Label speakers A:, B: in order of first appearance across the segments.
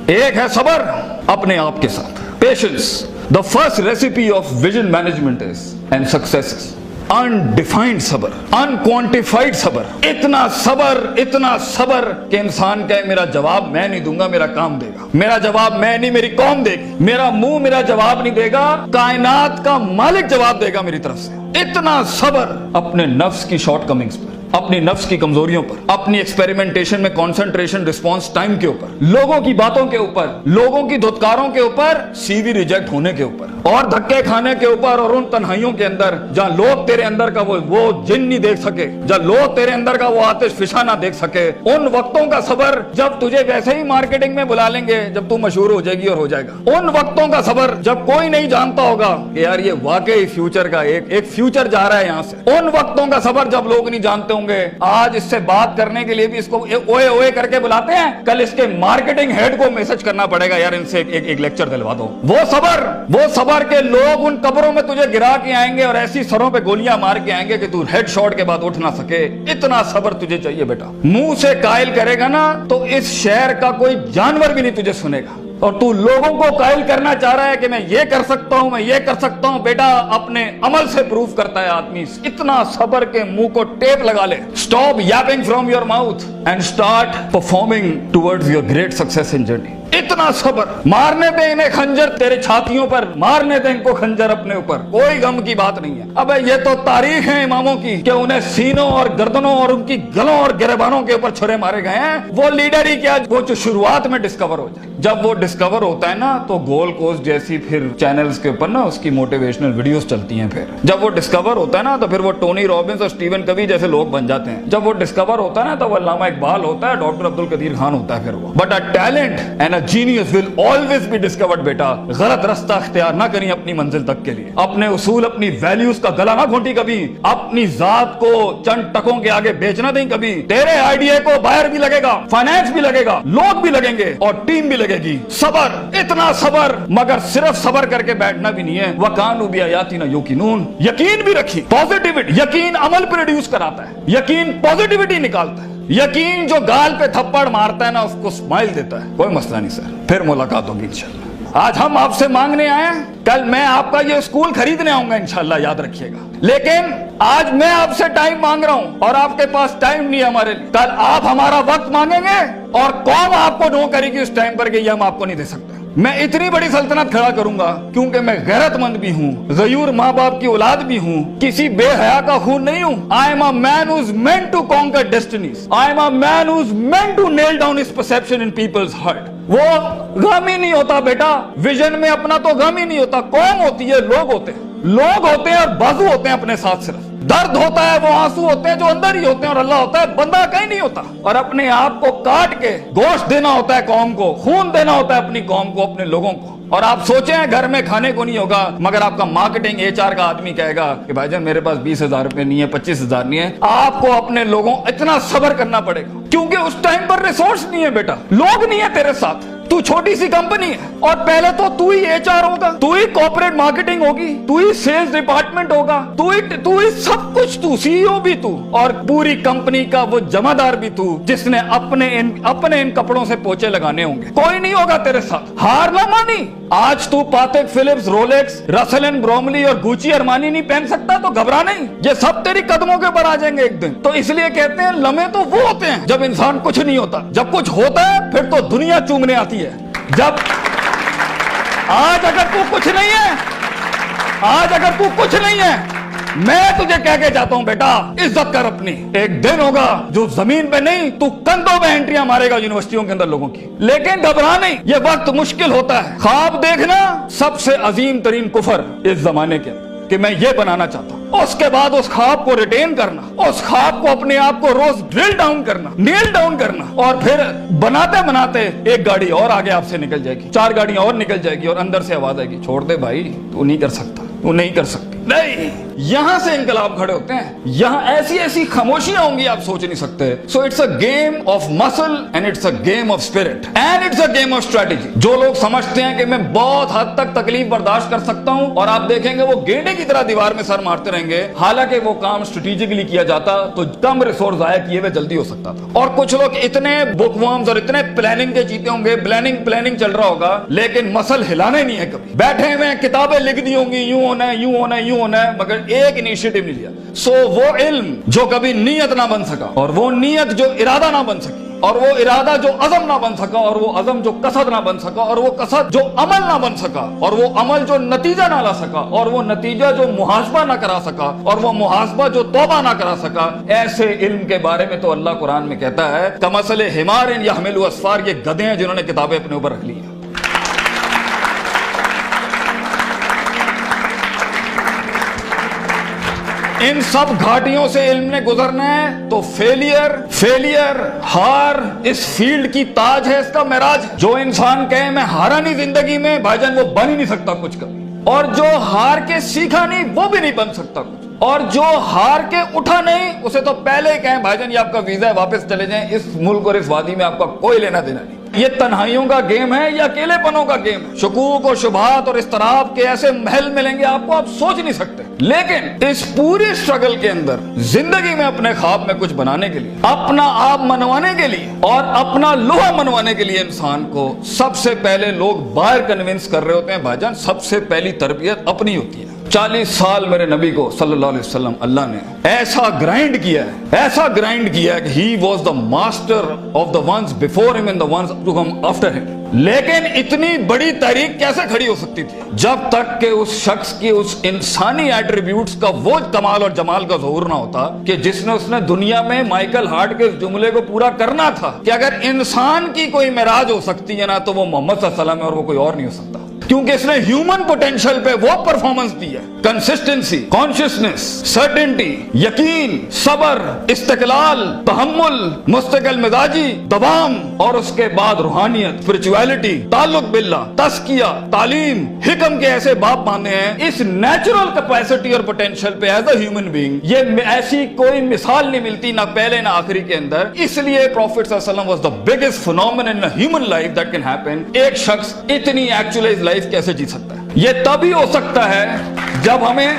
A: एक है सबर अपने आप के साथ, patience. The first recipe of vision management is and success is undefined सबर, अनक्वांटिफाइड सबर। इतना सबर कि इंसान कहे मेरा जवाब मैं नहीं दूंगा, मेरा काम देगा। मेरा जवाब मैं नहीं, मेरी कौम देगी। मेरा मुंह मेरा जवाब नहीं देगा, कायनात का मालिक जवाब देगा मेरी तरफ से। इतना सबर अपने नफ्स की शॉर्टकमिंग्स पर, अपनी नफ्स की कमजोरियों पर, अपनी एक्सपेरिमेंटेशन में कंसंट्रेशन रिस्पांस टाइम के ऊपर, लोगों की बातों के ऊपर, लोगों की धुतकारों के ऊपर, सीवी रिजेक्ट होने के ऊपर और धक्के खाने के ऊपर, और उन तन्हाइयों के अंदर जहां लोग तेरे अंदर का वो जिन नहीं देख सके, जहां लोग तेरे अंदर का वो आतिश फिशा ना देख सके, उन वक्तों का सबर जब तुझे वैसे ही मार्केटिंग में बुला लेंगे जब तू मशहूर हो जाएगी और हो जाएगा। उन वक्तों का सबर जब कोई नहीं जानता होगा कि यार ये वाकई फ्यूचर का एक फ्यूचर जा रहा है यहां से। उन वक्तों का सबर जब लोग नहीं जानते होंगे। आज इससे बात करने के लिए भी इसको ओए ओए करके बुलाते हैं, कल इसके मार्केटिंग हेड को मैसेज करना पड़ेगा यार इनसे एक लेक्चर दिलवा दो। वो सबर के लोग उन कब्रों में तुझे गिरा के आएंगे और ऐसी सरों पे गोलियां मार के आएंगे कि तू हेड शॉट के बाद उठ ना सके। इतना सबर तुझे चाहिए बेटा। मुंह से कायल करेगा ना तो इस शहर का कोई जानवर भी नहीं तुझे सुनेगा, और तू लोगों को कायल करना चाह रहा है कि मैं ये कर सकता हूं, मैं ये कर सकता हूं। बेटा अपने अमल से प्रूव करता है आदमी। इतना सबर के मुंह को टेप लगा ले। Stop Yaping from your mouth and start performing towards your great success in journey. इतना सबर। मारने दे इन्हें खंजर तेरे छातियों पर, मारने दे इनको खंजर अपने ऊपर, कोई गम की बात नहीं है। अबे ये तो तारीख है इमामों की कि उन्हें सीनों और गर्दनों और उनकी गलों और गिरबानों के ऊपर छुरे मारे गए हैं। वो लीडर ही क्या, वो जो शुरुआत में डिस्कवर हो जाए। जब वो डिस्कवर होता है ना तो गोल्ड कोस्ट जैसी फिर चैनल्स के ऊपर ना उसकी मोटिवेशनल वीडियोस चलती हैं। फिर जब वो डिस्कवर होता है ना तो फिर वो टोनी रॉबिन्स और स्टीवन कवी जैसे लोग बन जाते हैं। जब वो डिस्कवर होता है ना तो वो अल्लामा इकबाल होता है, डॉक्टर अब्दुल कदीर खान होता है। फिर वो but a talent and a genius will always be discovered. बेटा गलत रास्ता अख्तियार ना करी अपनी मंजिल तक के लिए। अपने उसूल अपनी वैल्यूज का गला ना घोंटी कभी। अपनी जात को चंद टकों के आगे बेचना नहीं कभी। तेरे आइडिया को बायर भी लगेगा, फाइनेंस भी लगेगा, लोग भी लगेंगे और टीम भी लगेगी। सबर, इतना सबर। मगर सिर्फ सबर करके बैठना भी नहीं है। वकानु भी आयाती ना युकिनून, यकीन भी रखी। पॉजिटिविटी, यकीन अमल प्रोड्यूस कराता है, यकीन पॉजिटिविटी निकालता है। यकीन जो गाल पे थप्पड़ मारता है ना उसको स्माइल देता है। कोई मसला नहीं सर, फिर मुलाकात होगी इंशाल्लाह। आज हम आपसे मांगने आए हैं, कल मैं आपका ये स्कूल खरीदने आऊंगा इंशाल्लाह, याद रखिएगा। लेकिन आज मैं आपसे टाइम मांग रहा हूं और आपके पास टाइम नहीं है हमारे लिए। कल आप हमारा वक्त मांगेंगे और कौन आपको नो करेगी उस टाइम पर कि ये हम आपको नहीं दे सकते। मैं इतनी बड़ी सल्तनत खड़ा करूंगा क्योंकि मैं गैरतमंद भी हूँ, गयूर माँ बाप की औलाद भी हूँ, किसी बेहया का खून नहीं हूँ। I am a man who is meant to conquer destinies. I am a man who is meant to nail down his perception in people's heart. वो गम ही नहीं होता बेटा, विजन में अपना तो गम ही नहीं होता। कौम होती है, लोग होते हैं, लोग होते हैं और बाजू होते हैं अपने साथ। सिर्फ दर्द होता है, वो आंसू होते हैं जो अंदर ही होते हैं, और अल्लाह होता है, बंदा कहीं नहीं होता। और अपने आप को काट के गोश्त देना होता है कौम को, खून देना होता है अपनी कौम को, अपने लोगों को। और आप सोचें घर में खाने को नहीं होगा मगर आपका मार्केटिंग HR का आदमी कहेगा कि भाईजान मेरे पास 20,000 रुपए नहीं है, 25,000 नहीं है। आपको अपने लोगों इतना सब्र करना पड़ेगा क्योंकि उस टाइम पर रिसोर्स नहीं है बेटा, लोग नहीं है तेरे साथ। तू छोटी सी कंपनी है और पहले तो तू ही HR होगा, तू ही कॉर्पोरेट मार्केटिंग होगी, तू ही सेल्स डिपार्टमेंट होगा, तू ही सब कुछ, तू CEO भी तू और पूरी कंपनी का वो जमादार भी तू, जिसने अपने इन कपड़ों से पोछे लगाने होंगे। कोई नहीं होगा तेरे साथ। हार ना मानी। आज तू पातेक Philips, Rolex, Russell and Bromley और गुची अरमानी नहीं पहन सकता तो घबरा नहीं, ये सब तेरी कदमों के ऊपर आ जाएंगे एक दिन। तो इसलिए कहते हैं लम्हे तो वो होते हैं जब इंसान कुछ नहीं होता, जब कुछ होता है फिर तो दुनिया चूमने आती है। जब आज अगर तू कुछ नहीं है, आज अगर तू कुछ नहीं है, मैं तुझे कह के जाता हूं बेटा इज्जत कर अपनी। एक दिन होगा जो जमीन पे नहीं तू कंधों में एंट्रियां मारेगा यूनिवर्सिटियों के अंदर लोगों की। लेकिन घबरा नहीं, ये वक्त मुश्किल होता है। ख्वाब देखना सबसे अजीम तरीन कुफर इस जमाने के कि मैं ये बनाना चाहता हूं। उसके बाद उस ख्वाब को रिटेन करना, उस ख्वाब को अपने आप को रोज ड्रिल डाउन करना, नील डाउन करना, और फिर बनाते बनाते एक गाड़ी और आगे आपसे निकल जाएगी, 4 गाड़ियां और निकल जाएगी और अंदर से आवाज आएगी छोड़ दे भाई, तू नहीं कर सकता, तू नहीं कर सकती। نہیں, یہاں سے انقلاب کھڑے ہوتے ہیں. یہاں ایسی ایسی خاموشیاں ہوں گی آپ سوچ نہیں سکتے. So it's a game of muscle and it's a game of spirit and it's a game of strategy. جو لوگ سمجھتے ہیں کہ میں بہت حد تک تکلیف برداشت کر سکتا ہوں, اور آپ دیکھیں گے وہ گینڈے کی طرح دیوار میں سر مارتے رہیں گے, حالانکہ وہ کام اسٹریٹجیکلی کیا جاتا تو کم ریسورس ضائع کیے ہوئے جلدی ہو سکتا تھا. اور کچھ لوگ اتنے بک ورمز اور اتنے پلاننگ کے چیتے ہوں گے, پلاننگ چل رہا ہوگا, لیکن مسل ہلانا ہی نہیں ہے. کبھی بیٹھے ہوئے کتابیں لکھ دی ہوں گی, یوں ہونا ہے, یوں ہونا ہے, یوں ہونا ہے, مگر ایک انیشیٹو نہیں لیا. سو وہ علم جو کبھی نیت نہ بن سکا, اور وہ نیت جو ارادہ نہ بن سکی, اور وہ ارادہ جو عزم نہ بن سکا, اور وہ عزم جو قصد نہ بن سکا, اور وہ قصد جو عمل نہ بن سکا, اور وہ عمل جو نتیجہ نہ لا سکا, اور وہ نتیجہ جو محاسبہ نہ کرا سکا, اور وہ محاسبہ جو توبہ نہ کرا سکا, ایسے علم کے بارے میں تو اللہ قرآن میں کہتا ہے کمثل حمار یحمل اسفار, یہ گدھے ہیں جنہوں نے کتابیں اپنے اوپر رکھ لی ہیں. ان سب گھاٹیوں سے علم نے گزرنا ہے تو فیلئر ہار اس فیلڈ کی تاج ہے, اس کا معراج. جو انسان کہے میں ہارا نہیں زندگی میں, بھائی جان وہ بن ہی نہیں سکتا کچھ کبھی. اور جو ہار کے سیکھا نہیں وہ بھی نہیں بن سکتا کچھ. اور جو ہار کے اٹھا نہیں اسے تو پہلے ہی کہیں بھائی جان یہ آپ کا ویزا ہے, واپس چلے جائیں, اس ملک اور اس وادی میں آپ کا کوئی لینا دینا نہیں. یہ تنہائیوں کا گیم ہے یا اکیلے پنوں کا گیم ہے. شکوک اور شبہات اور اضطراب کے ایسے محل ملیں گے آپ کو, آپ سوچ نہیں سکتے. لیکن اس پوری اسٹرگل کے اندر زندگی میں اپنے خواب میں کچھ بنانے کے لیے, اپنا آپ منوانے کے لیے, اور اپنا لوہا منوانے کے لیے انسان کو سب سے پہلے لوگ باہر کنونس کر رہے ہوتے ہیں. بھائی جان سب سے پہلی تربیت اپنی ہوتی ہے. 40 سال میرے نبی کو صلی اللہ علیہ وسلم اللہ نے ایسا گرائنڈ کیا ہے کہ he was the master of the ones before him and the ones to come after him. لیکن اتنی بڑی تحریک کیسے کھڑی ہو سکتی تھی جب تک کہ اس شخص کی اس انسانی ایٹریبیوٹس کا وہ کمال اور جمال کا ظہور نہ ہوتا کہ جس نے دنیا میں مائیکل ہارٹ کے اس جملے کو پورا کرنا تھا کہ اگر انسان کی کوئی معراج ہو سکتی ہے نا تو وہ محمد صلی اللہ علیہ وسلم ہے, اور وہ کوئی اور نہیں ہو سکتا. کیونکہ اس نے ہیومن پوٹینشل پہ وہ پرفارمنس دی ہے, کنسسٹنسی, کانشیسنس, سرٹنٹی, یقین, صبر, استقلال, تحمل, مستقل مزاجی, دوام, اور اس کے بعد روحانیت, اسپرچویلٹی, تعلق باللہ, تزکیہ, تعلیم, حکم کے ایسے باب باندھے ہیں. اس نیچرل کیپیسٹی اور پوٹینشل پہ ایز اے ہیومن بینگ یہ ایسی کوئی مثال نہیں ملتی, نہ پہلے نہ آخری کے اندر. اس لیے پروفیٹ صلی اللہ علیہ وسلم was the biggest phenomenon in a human life that can happen. ایک شخص اتنی ایکچولائز لائف کیسے جی سکتا ہے؟ یہ تبھی ہو سکتا ہے جب ہمیں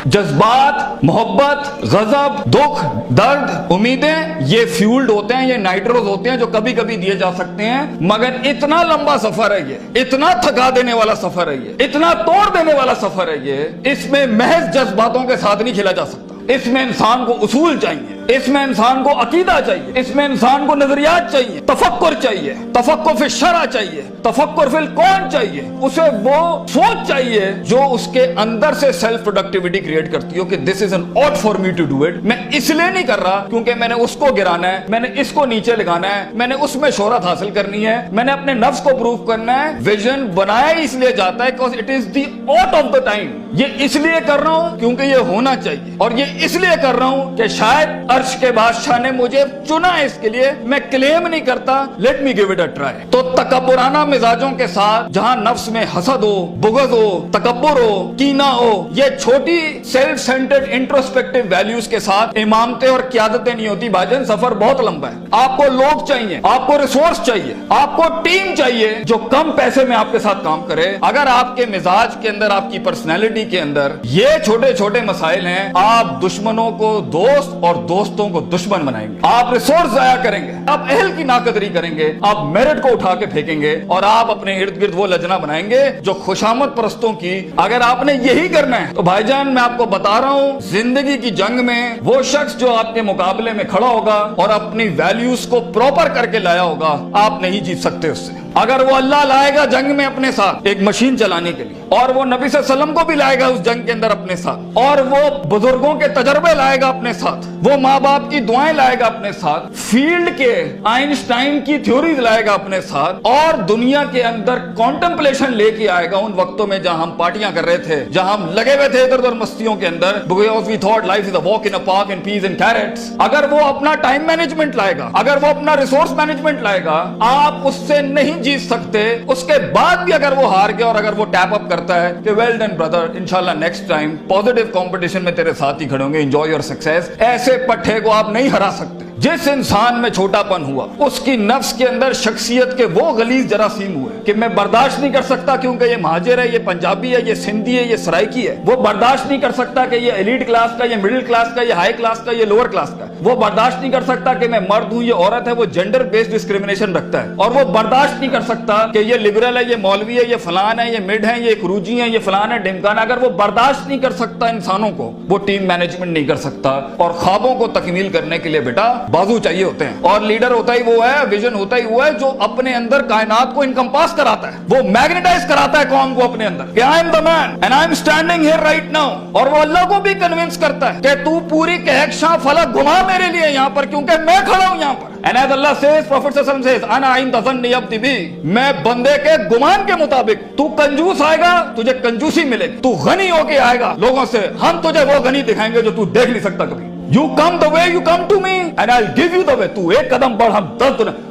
A: جذبات, محبت, غضب, دکھ, درد, امیدیں یہ فیولڈ ہوتے ہیں, یہ نائٹروز ہوتے ہیں جو کبھی کبھی دیے جا سکتے ہیں. مگر اتنا لمبا سفر ہے یہ, اتنا تھکا دینے والا سفر ہے یہ, اتنا توڑ دینے والا سفر ہے یہ. اس میں محض جذباتوں کے ساتھ نہیں کھیلا جا سکتا. اس میں انسان کو اصول چاہیے, اس میں انسان کو عقیدہ چاہیے, اس میں انسان کو نظریات چاہیے, تفکر چاہیے, تفکر فی الشرع چاہیے, تفکر فی الکون چاہیے. اسے وہ سوچ چاہیے جو اس کے اندر سے سیلف پروڈکٹیوٹی کریٹ کرتی ہو کہ this is an ought for me to do it. میں اس لیے نہیں کر رہا کیونکہ میں نے اس کو گرانا ہے, میں نے اس کو نیچے لگانا ہے, میں نے اس میں شہرت حاصل کرنی ہے, میں نے اپنے نفس کو پروف کرنا ہے. ویژن بنایا اس لیے جاتا ہے because it is the ought of the time. یہ اس لیے کر رہا ہوں کیونکہ یہ ہونا چاہیے, اور یہ اس لیے کر رہا ہوں کہ شاید عرش کے بادشاہ نے مجھے چنا ہے اس کے لیے. میں کلیم نہیں کرتا, let me give it a try. تو تکبرانہ مزاجوں کے ساتھ جہاں نفس میں حسد ہو, بغض ہو, تکبر ہو, کینہ ہو, یہ چھوٹی سیلف سینٹرڈ انٹروسپیکٹیو ویلیوز کے ساتھ امامتیں اور قیادتیں نہیں ہوتی. بھاجن سفر بہت لمبا ہے. آپ کو لوگ چاہیے, آپ کو ریسورس چاہیے, آپ کو ٹیم چاہیے جو کم پیسے میں آپ کے ساتھ کام کرے. اگر آپ کے مزاج کے اندر, آپ کی پرسنالٹی کے اندر یہ چھوٹے چھوٹے مسائل ہیں, آپ دشمنوں کو دوست اور دوستوں کو دشمن بنائیں گے. آپ ریسورس ضائع کریں گے, آپ اہل کی ناقدری کریں گے, آپ میرٹ کو اٹھا کے پھینکیں گے, اور آپ اپنے ارد گرد وہ لجنا بنائیں گے جو خوشامد پرستوں کی. اگر آپ نے یہی کرنا ہے تو بھائی جان میں آپ کو بتا رہا ہوں, زندگی کی جنگ میں وہ شخص جو آپ کے مقابلے میں کھڑا ہوگا اور اپنی ویلیوز کو پراپر کر کے لایا ہوگا, آپ نہیں جیت سکتے اس سے. اگر وہ اللہ لائے گا جنگ میں اپنے ساتھ ایک مشین چلانے کے لیے, اور وہ نبی صلی اللہ علیہ وسلم کو بھی لائے گا اس جنگ کے اندر اپنے ساتھ, اور وہ بزرگوں کے تجربے لائے گا اپنے ساتھ, وہ ماں باپ کی دعائیں لائے گا اپنے ساتھ, فیلڈ کے آئنسٹائن کی تھیوریز لائے گا اپنے ساتھ, اور دنیا کے اندر کانٹمپلیشن لے کے آئے گا. ان وقتوں میں جہاں ہم پارٹیاں کر رہے تھے, جہاں ہم لگے ہوئے تھے ادھر ادھر مستیوں کے اندر, because we thought life is a walk in a park and peas and carrots. اگر وہ اپنا ٹائم مینجمنٹ لائے گا, اگر وہ اپنا ریسورس مینجمنٹ لائے گا, آپ اس سے نہیں جیت سکتے. اس کے بعد بھی اگر وہ ہار گیا اور اگر وہ ٹیپ اپ करता है कि वेल डन ब्रदर, इंशाल्लाह नेक्स्ट टाइम पॉजिटिव कंपटीशन में तेरे साथ ही खड़े होंगे, एंजॉय योर सक्सेस। ऐसे पट्टे को आप नहीं हरा सकते। जिस इंसान में छोटापन हुआ, उसकी नफ्स के अंदर शख्सियत के वो गलीज जरासीम हुए कि मैं बर्दाश्त नहीं कर सकता क्योंकि ये महाजिर है, ये पंजाबी है, ये सिंधी है, ये सराइकी है। वो बर्दाश्त नहीं कर सकता कि ये एलीट क्लास का, ये मिडिल क्लास का, ये हाई क्लास का, ये लोअर क्लास का। वो बर्दाश्त नहीं कर सकता कि मैं मर्द हूं, ये औरत है। वो जेंडर बेस्ड डिस्क्रिमिनेशन रखता है। और वो बर्दाश्त नहीं कर सकता कि ये लिबरल है, ये मौलवी है, ये फलान है, ये मिड है, ये क्रूजी है, ये फलान है, ढिमकाना। अगर वो बर्दाश्त नहीं कर सकता इंसानों को, वो टीम मैनेजमेंट नहीं कर सकता। और ख्वाबों को तकमील करने के लिए बेटा बाजू चाहिए होते हैं। और लीडर होता ही वो है, विजन होता ही वो है जो अपने अंदर कायनात को इनकम्पास कराता है, वो मैग्नेटाइज कराता है कौम को अपने अंदर कि I am the man and I am standing here right now. और वो अल्लाह को भी कन्विंस करता है कि तू पूरी कहकशां फलक घुमा मेरे लिए यहाँ पर, क्योंकि मैं खड़ा हूं यहाँ पर। And as Allah says, Prophet sallallahu alaihi wasallam says, "Ana inda zanni abdi bi." मैं बंदे के गुमान के मुताबिक। तू कंजूस आएगा, तुझे कंजूसी मिलेगी। तू गनी होके आएगा लोगों से, हम तुझे वो गनी दिखाएंगे जो तू देख नहीं सकता कभी। You come the way you come to me and I'll give you the way. तू एक कदम बढ़, हम 10 दुनिया।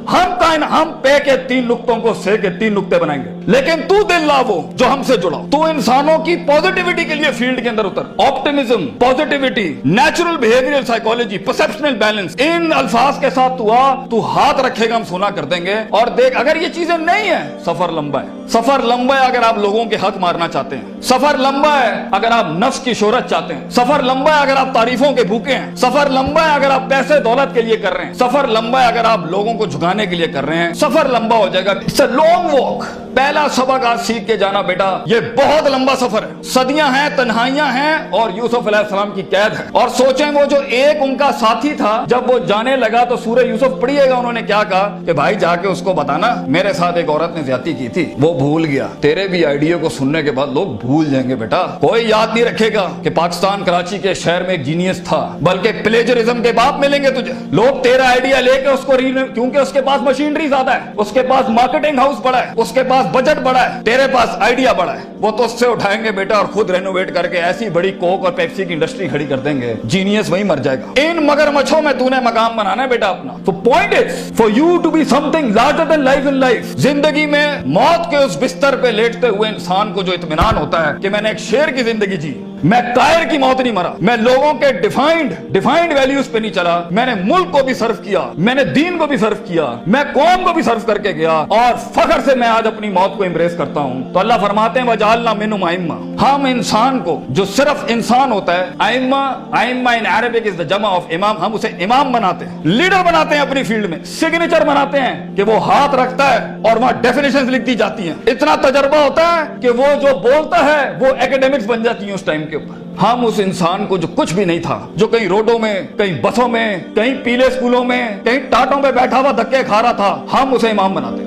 A: हम पे के 3 नुक्तों को से के 3 नुक्ते बनाएंगे, लेकिन तू दिल ला वो जो हमसे जुड़ा। तू इंसानों की पॉजिटिविटी के लिए फील्ड के अंदर उतर। Optimism, positivity, natural behavioural psychology, perceptual balance, इन अल्फाज के साथ तू आ, तू हाथ रखेगा हम सुना कर देंगे। और देख, अगर ये चीजें नहीं है, सफर लंबा है। सफर लंबा है अगर आप लोगों के हक मारना चाहते हैं। सफर लंबा है अगर आप नफ्स की शोहरत चाहते हैं। सफर लंबा है अगर आप तारीफों के भूखे हैं। सफर लंबा है अगर आप पैसे दौलत के लिए कर रहे हैं। सफर लंबा है अगर आप लोगों को झुकाने के लिए कर रहे हैं। सफर लंबा हो जाएगा। It's a long walk. पहला सबक आज सीख के जाना बेटा, ये बहुत लंबा सफर है। सदियां हैं, तन्हाइयां हैं और यूसुफ अलैहिस्सलाम की कैद है। और सोचें वो जो एक उनका साथी था, जब वो जाने लगा तो सूरह यूसुफ पढ़िएगा, उन्होंने क्या कहा कि भाई जाके उसको बताना मेरे साथ एक औरत ने ज्यादती की थी। वो भूल गया। तेरे भी आइडिया को सुनने के बाद लोग भूल जाएंगे बेटा। कोई याद नहीं रखेगा कि पाकिस्तान कराची के शहर में एक जीनियस था, बल्कि प्लेजरिज्म के बाप मिलेंगे तुझे। लोग तेरा आइडिया लेके उसको क्योंकि उसके पास मशीनरी ज्यादा है, उसके पास मार्केटिंग हाउस बड़ा है, उसके पास बजट बड़ा है, तेरे पास आइडिया बड़ा है। वो तो उससे उठाएंगे बेटा और खुद रेनोवेट करके ऐसी बड़ी कोक और पेप्सी की इंडस्ट्री खड़ी कर देंगे। जीनियस वहीं मर जाएगा। इन मगरमच्छों में तूने मकाम बनाना है बेटा अपना। तो point is for you to be something larger than life in life. जिंदगी में मौत के उस बिस्तर पे लेटते हुए इंसान को जो इत्मीनान होता है कि मैंने एक शेर की जिंदगी जी, मैं कायर की मौत नहीं मरा, मैं लोगों के डिफाइंड वैल्यूज पे नहीं चला, मैंने मुल्क को भी सर्व किया, मैंने दीन को भी सर्व किया, मैं कौम को भी सर्व करके गया और फख्र से मैं आज अपनी मौत को एम्ब्रेस करता हूं। तो अल्लाह फरमाते हैं वजालना मिनहुम आइम्मा। हम इंसान को, जो सिर्फ इंसान होता है, आइम्मा इन अरबिक इज द जमा ऑफ इमाम, हम उसे इमाम बनाते हैं, लीडर बनाते हैं अपनी फील्ड में, सिग्नेचर बनाते हैं कि वो हाथ रखता है और वहां डेफिनेशंस लिख दी जाती हैं। इतना तजर्बा होता है कि वो जो बोलता है वो एकेडमिक्स बन जाती है उस टाइम के ऊपर। हम उस इंसान को जो कुछ भी नहीं था, जो कहीं रोडों में, कहीं बसों में, कहीं पीले स्कूलों में, कहीं टाटों में बैठा हुआ धक्के खा रहा था, हम उसे इमाम बनाते हैं।